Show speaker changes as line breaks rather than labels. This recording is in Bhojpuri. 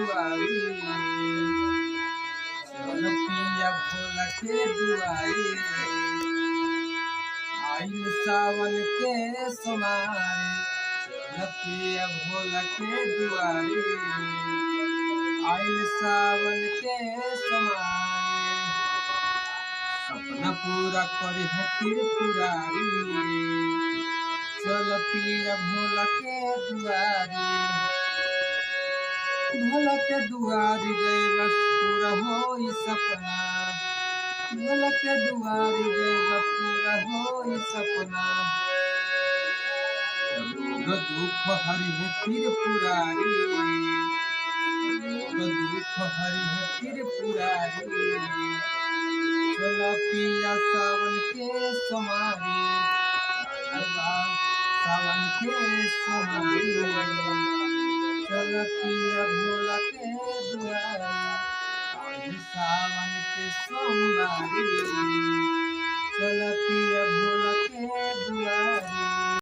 दुआरी चल पिया भोला के दुआरी आइल सावन के समारे चल पिया भोला के दुआरी आइल सावन के समारे सपना पूरा करी है त्रिपुरारी चल पिया भोला के दुआरी भोला के दुआरी गए बस पूरा हो सपना भोला के दुआरी गए बस पूरा हो सपना रोग दुख हरि है त्रिपुरारी रोग दुख हरि है त्रिपुरारी चल पिया सावन के समारी सावन के समारी चल पिया भोला के दुआरी सावन के सोमवारी चल पिया भोला